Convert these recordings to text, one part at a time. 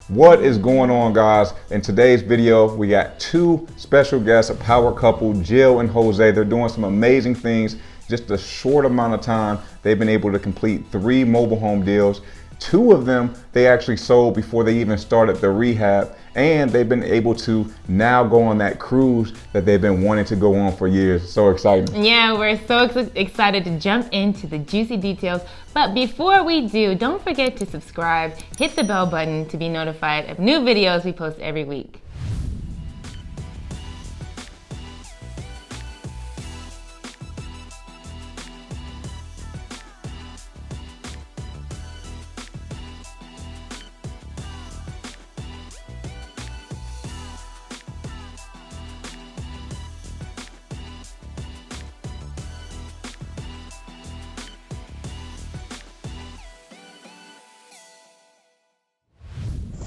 What is going on, guys? In today's video, we got two special guests, a power couple, Jill and Jose. They're doing some amazing things. Just a short amount of time, they've been able to complete 3 mobile home deals. 2 of them they actually sold before they even started the rehab, and they've been able to now go on that cruise that they've been wanting to go on for years. So exciting. Yeah, we're so excited to jump into the juicy details. But before we do, don't forget to subscribe, hit the bell button to be notified of new videos we post every week.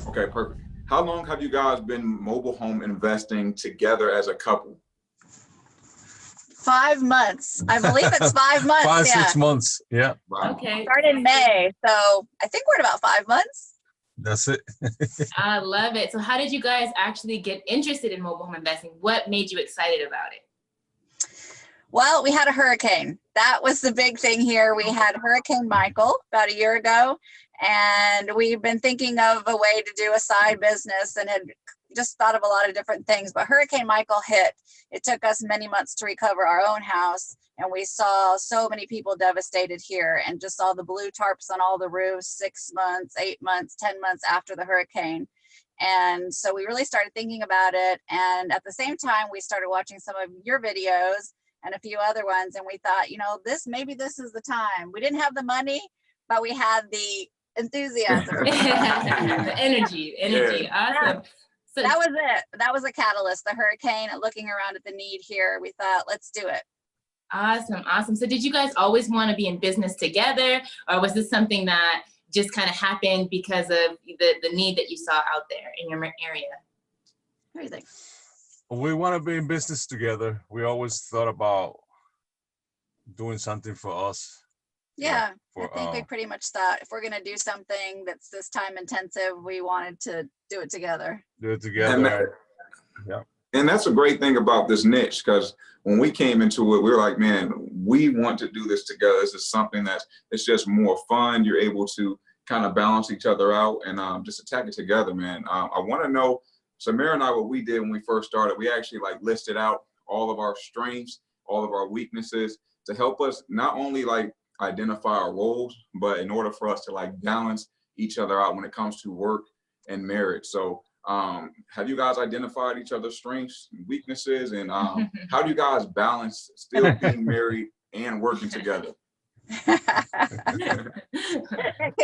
Okay, perfect. How long have you guys been mobile home investing together as a couple? 5 months. I believe it's 5 months. 5, yeah. 6 months. Yeah, Wow. Okay. Started in May, so I think we're at about 5 months. that's it. I love it. So how did you guys actually get interested in mobile home investing? What made you excited about it? Well, we had a hurricane. That was the big thing here. We had Hurricane Michael about a year ago, and we've been thinking of a way to do a side business and had just thought of a lot of different things. But Hurricane Michael hit. It took us many months to recover our own house, and we saw so many people devastated here and just saw the blue tarps on all the roofs 6 months, 8 months, 10 months after the hurricane. And so we really started thinking about it. And at the same time, we started watching some of your videos and a few other ones. And we thought, maybe this is the time. We didn't have the money, but we had the enthusiasm. The energy. Yeah. Awesome. So That was it. That was a catalyst, the hurricane, and looking around at the need here, we thought, let's do it. awesome. So did you guys always want to be in business together, or was this something that just kind of happened because of the need that you saw out there in your area? What do you think? We want to be in business together. We always thought about doing something for us. Yeah, For, I think we pretty much thought if we're going to do something that's this time intensive, we wanted to do it together. do it together. And that's a great thing about this niche, because when we came into it, we were like, man, we want to do this together. This is something it's just more fun. You're able to kind of balance each other out and just attack it together, man. I want to know, Samira and I, what we did when we first started, we actually listed out all of our strengths, all of our weaknesses to help us not only identify our roles, but in order for us to balance each other out when it comes to work and marriage. So have you guys identified each other's strengths and weaknesses, and how do you guys balance still being married and working together?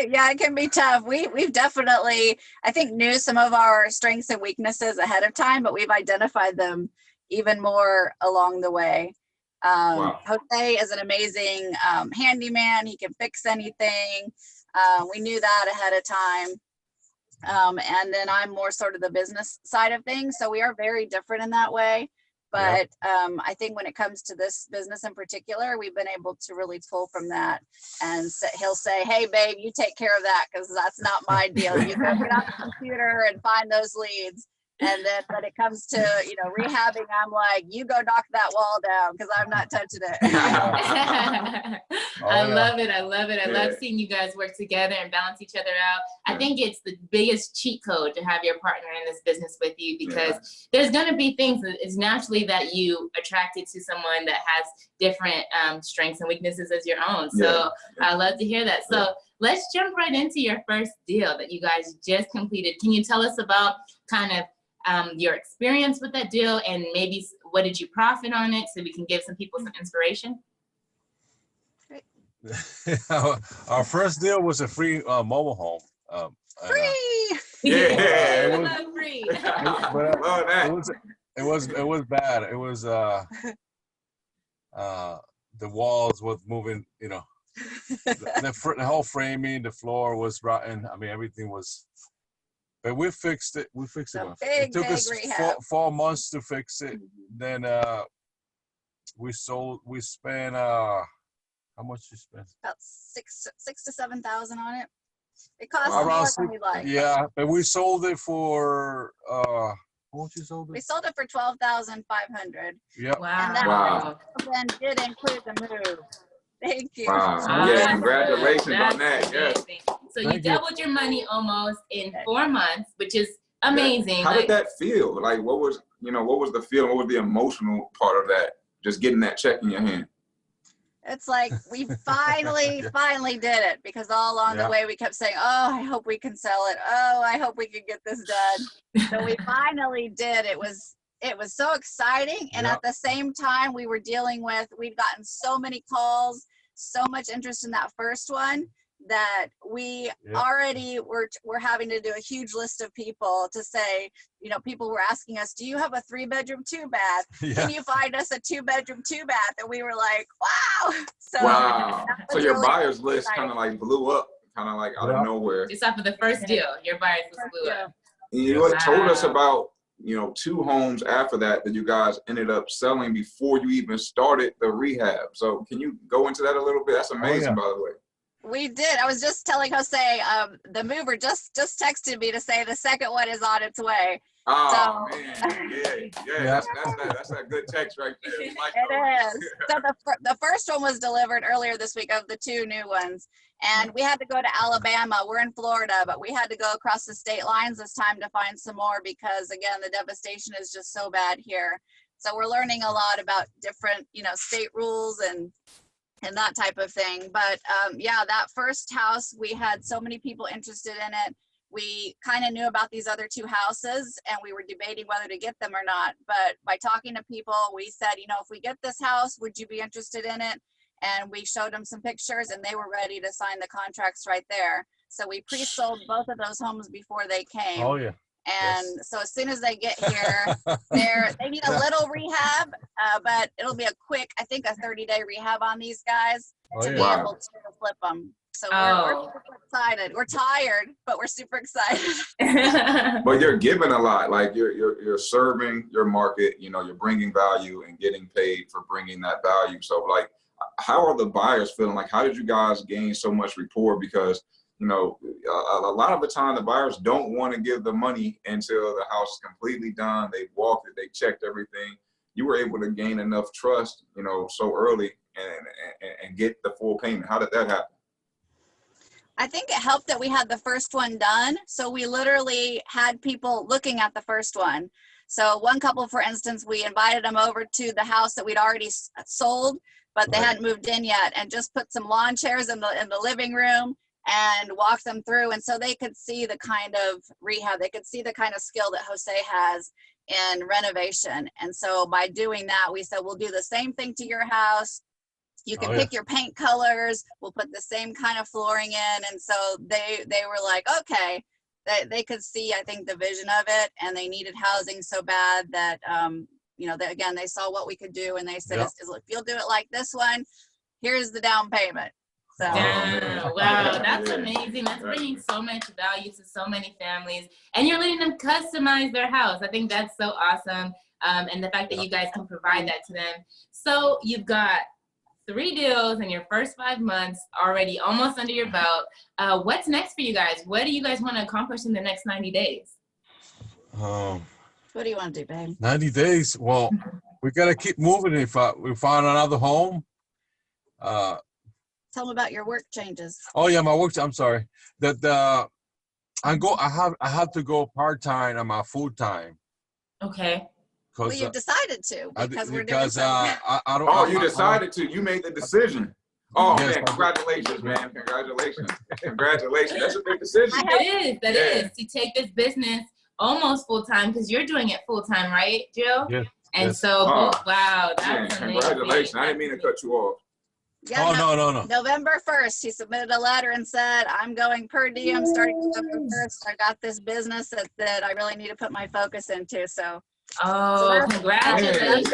Yeah, it can be tough. We've definitely, I think, knew some of our strengths and weaknesses ahead of time, but we've identified them even more along the way. Wow. Jose is an amazing handyman. He can fix anything. We knew that ahead of time. And then I'm more sort of the business side of things. So we are very different in that way. But I think when it comes to this business in particular, we've been able to really pull from that. And he'll say, hey, babe, you take care of that, because that's not my deal. You go get on the computer and find those leads. And then when it comes to, rehabbing, I'm like, you go knock that wall down, because I'm not touching it. I love it. I love Yeah. seeing you guys work together and balance each other out. I think it's the biggest cheat code to have your partner in this business with you, because there's going to be things that it's naturally that you attracted to someone that has different strengths and weaknesses as your own. So I love to hear that. So let's jump right into your first deal that you guys just completed. Can you tell us about kind of your experience with that deal, and maybe what did you profit on it, so we can give some people some inspiration? Our first deal was a free mobile home. Free! Yeah. It was- Love free. But Love that. it was bad. It was the walls was moving. The whole framing, the floor was rotten. I mean, everything was. But we fixed it. It took us rehab. 4 months to fix it. Then we spent how much you spent? About six to 7,000 on it. It cost Wow. more than we like. Yeah, but we sold it for how much you sold We it? sold it for $12,500. Yeah. Wow. And that Wow. then did include the move. Thank you. Wow. Wow, Yeah, that's congratulations good. on That's that. Yes. amazing. So you Thank you. doubled your money almost in 4 months, which is amazing. How did that feel? Like, what was the feeling? What was the emotional part of that? Just getting that check in your hand. It's like we finally did it, because all along the way we kept saying, oh, I hope we can sell it. Oh, I hope we can get this done. So we finally did. It was so exciting. And at the same time, we'd gotten so many calls, so much interest in that first one, that we already were having to do a huge list of people to say, people were asking us, do you have a 3-bedroom, 2-bath? Can you find us a 2-bedroom, 2-bath? And we were like, wow. So your really buyers list exciting. kind of like blew up, kind of like out of nowhere. Just off of the first deal, your buyers just blew up. And you had told us about 2 homes after that you guys ended up selling before you even started the rehab. So can you go into that a little bit? That's amazing, by the way. We did. I was just telling Jose, the mover just texted me to say the second one is on its way. Oh, man. Yeah. That's a good text right there. Like it is. So the first one was delivered earlier this week of the 2 new ones. And we had to go to Alabama. We're in Florida, but we had to go across the state lines this time to find some more, because, again, the devastation is just so bad here. So we're learning a lot about different, state rules and that type of thing. But that first house, we had so many people interested in it. We kind of knew about these other 2 houses, and we were debating whether to get them or not. But by talking to people, we said, if we get this house, would you be interested in it? And we showed them some pictures, and they were ready to sign the contracts right there. So we pre-sold both of those homes before they came. Oh yeah. And so as soon as they get here, they need a little rehab, but it'll be I think a 30-day rehab on these guys to be able to flip them. So we're super excited. We're tired, but we're super excited. But you're giving a lot. Like you're serving your market. You're bringing value and getting paid for bringing that value. So like, how are the buyers feeling? Like, how did you guys gain so much rapport? Because a lot of the time the buyers don't want to give the money until the house is completely done. They've walked it, they checked everything. You were able to gain enough trust, so early and get the full payment. How did that happen? I think it helped that we had the first one done. So we literally had people looking at the first one. So one couple, for instance, we invited them over to the house that we'd already sold, but they hadn't moved in yet, and just put some lawn chairs in the living room and walk them through. And so they could see the kind of rehab, they could see the kind of skill that Jose has in renovation. And so by doing that, we said, we'll do the same thing to your house. You can pick your paint colors. We'll put the same kind of flooring in. And so they were like, okay, they could see, I think, the vision of it, and they needed housing so bad that, they saw what we could do, and they said, if you'll do it like this one, here's the down payment. So. Wow, that's amazing. That's bringing so much value to so many families, and you're letting them customize their house. I think that's so awesome. And the fact that you guys can provide that to them. So you've got 3 deals in your first 5 months already almost under your belt. What's next for you guys? What do you guys want to accomplish in the next 90 days? What do you want to do, babe? 90 days. Well, we got to keep moving. If we find another home. Tell them about your work changes. Oh yeah, my work. I'm sorry. I have to go part-time on my full-time. Okay. Well, you've decided to, because we're doing something. I don't. You decided to. You made the decision. Oh, man, congratulations, man. Congratulations. That's a big decision. It is to take this business almost full-time, because you're doing it full-time, right, Jill? Yes. And so, wow, that's amazing. Congratulations. I didn't mean to cut you off. Yeah, no. November 1st, he submitted a letter and said, I'm going per diem starting November 1st. I got this business that I really need to put my focus into. So. Congratulations.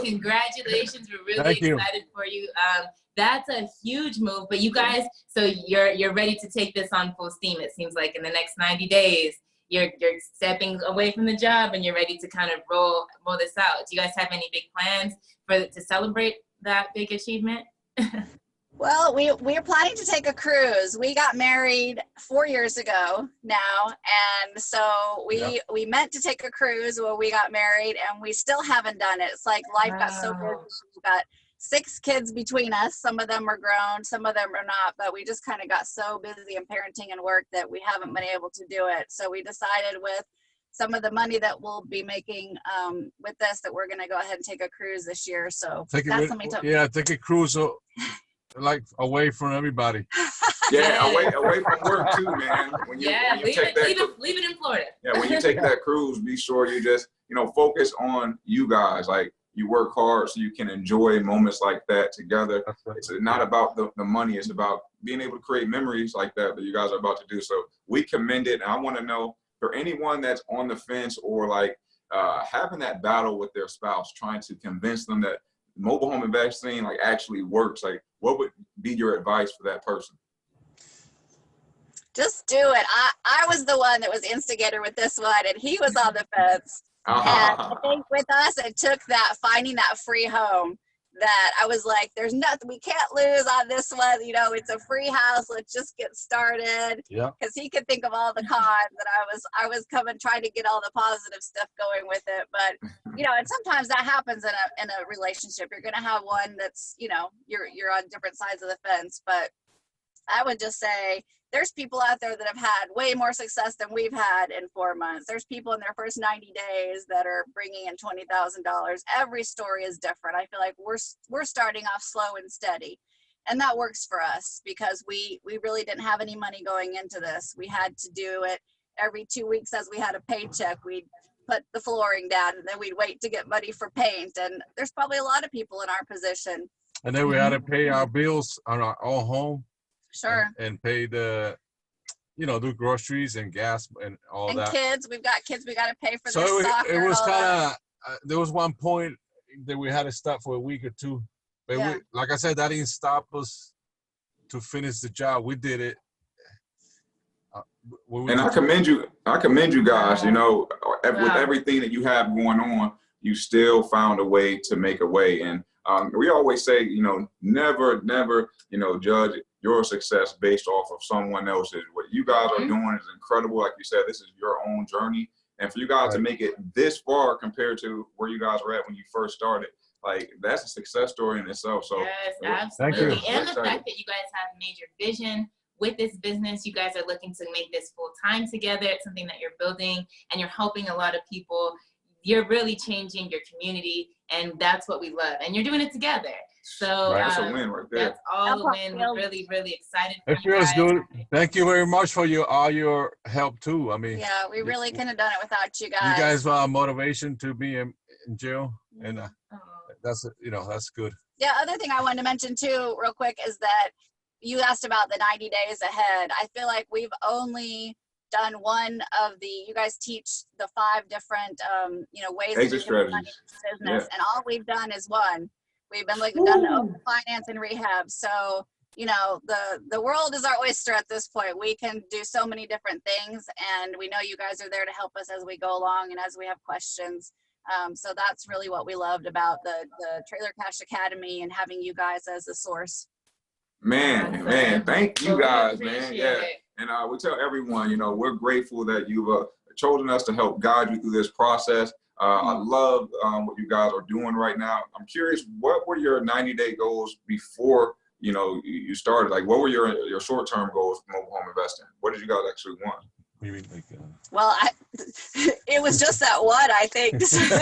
Congratulations. We're really excited for you. That's a huge move, but you guys, so you're ready to take this on full steam. It seems like in the next 90 days, you're stepping away from the job and you're ready to kind of roll this out. Do you guys have any big plans to celebrate that big achievement? Well, we are planning to take a cruise. We got married 4 years ago now, and so we meant to take a cruise when we got married, and we still haven't done it. It's like life got so busy. We've got 6 kids between us. Some of them are grown, some of them are not, but we just kind of got so busy in parenting and work that we haven't been able to do it. So we decided with some of the money that we'll be making with this, that we're going to go ahead and take a cruise this year. So take a cruise. Like away from everybody. Yeah, away from work too, man. When you leave it in Florida. Yeah, when you take that cruise, be sure you just, focus on you guys. Like, you work hard so you can enjoy moments like that together. Right. It's not about the money. It's about being able to create memories like that you guys are about to do. So we commend it. And I want to know, for anyone that's on the fence or like having that battle with their spouse, trying to convince them that mobile home investing like actually works, like what would be your advice for that person? Just do it. I was the one that was instigator with this one, and he was on the fence. And I think with us, it took that finding that free home that I was like, there's nothing we can't lose on this one. It's a free house. Let's just get started. Yeah. Because he could think of all the cons, and I was coming trying to get all the positive stuff going with it. But and sometimes that happens in a relationship. You're gonna have one that's you're on different sides of the fence. But I would just say there's people out there that have had way more success than we've had in 4 months. There's people in their first 90 days that are bringing in $20,000. Every story is different. I feel like we're starting off slow and steady, and that works for us because we really didn't have any money going into this. We had to do it every 2 weeks as we had a paycheck. We'd put the flooring down, and then we'd wait to get money for paint. And there's probably a lot of people in our position. And then we had to pay our bills on our own home. Sure. And pay the, do groceries and gas and all that. And kids, we've got kids, we got to pay for their soccer. It was kind of, there was one point that we had to stop for a week or two. But we, like I said, that didn't stop us to finish the job. We did it. And I commend you guys, with everything that you have going on, you still found a way to make a way. And we always say, never, judge your success based off of someone else's. What you guys are doing is incredible. Like you said, this is your own journey. And for you guys to make it this far compared to where you guys were at when you first started, like, that's a success story in itself. So yes, absolutely. And the fact that you guys have made your vision with this business, you guys are looking to make this full time together. It's something that you're building, and you're helping a lot of people. You're really changing your community, and that's what we love. And you're doing it together. So that's a win right there. That's all a win. We're really, really excited for you guys. It feels good. Thank you very much for all your help too. I mean, yeah, we really couldn't have done it without you guys. You guys are motivation to be in jail, and that's that's good. Yeah, other thing I wanted to mention too, real quick, is that you asked about the 90 days ahead. I feel like we've only done one of the, you guys teach the 5 different ways exit to do strategies business, and all we've done is one. We've been done the open finance and rehab. So the world is our oyster at this point. We can do so many different things, and we know you guys are there to help us as we go along and as we have questions. So that's really what we loved about the Trailer Cash Academy and having you guys as a source. Man, thank you guys, man. Yeah. And we tell everyone, we're grateful that you've chosen us to help guide you through this process. I love what you guys are doing right now. I'm curious, what were your 90-day goals before you started? Like, what were your short-term goals for mobile home investing? What did you guys actually want? What do you mean, well, it was just that one, I think.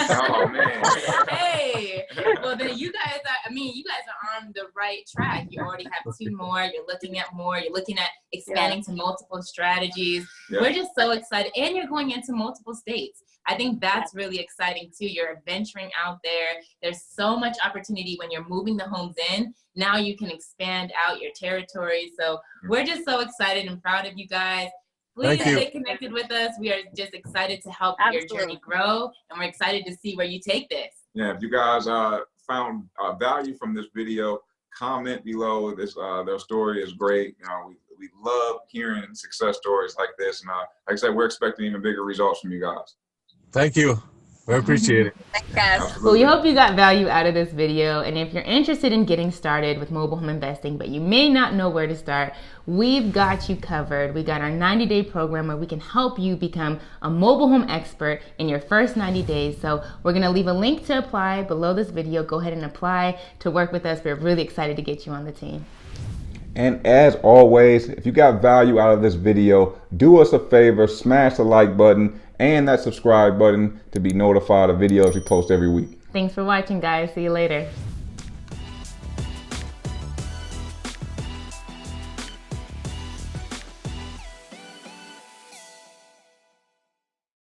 Oh man. Hey, well then you guys are on the right track. You already have 2 more. You're looking at more. You're looking at expanding to multiple strategies. Yeah. We're just so excited, and you're going into multiple states. I think that's really exciting too. You're venturing out there. There's so much opportunity when you're moving the homes in. Now you can expand out your territory. So we're just so excited and proud of you guys. Please stay connected with us. We are just excited to help your journey grow, and we're excited to see where you take this. Yeah, if you guys found value from this video, comment below. Their story is great. We love hearing success stories like this, and like I said, we're expecting even bigger results from you guys. Thank you. We appreciate it. Thanks, guys. Well, we Absolutely. hope you got value out of this video. And if you're interested in getting started with mobile home investing, but you may not know where to start, we've got you covered. We got our 90-day program where we can help you become a mobile home expert in your first 90 days. So we're going to leave a link to apply below this video. Go ahead and apply to work with us. We're really excited to get you on the team. And as always, if you got value out of this video, do us a favor, smash the like button and that subscribe button to be notified of videos we post every week. Thanks for watching, guys. See you later.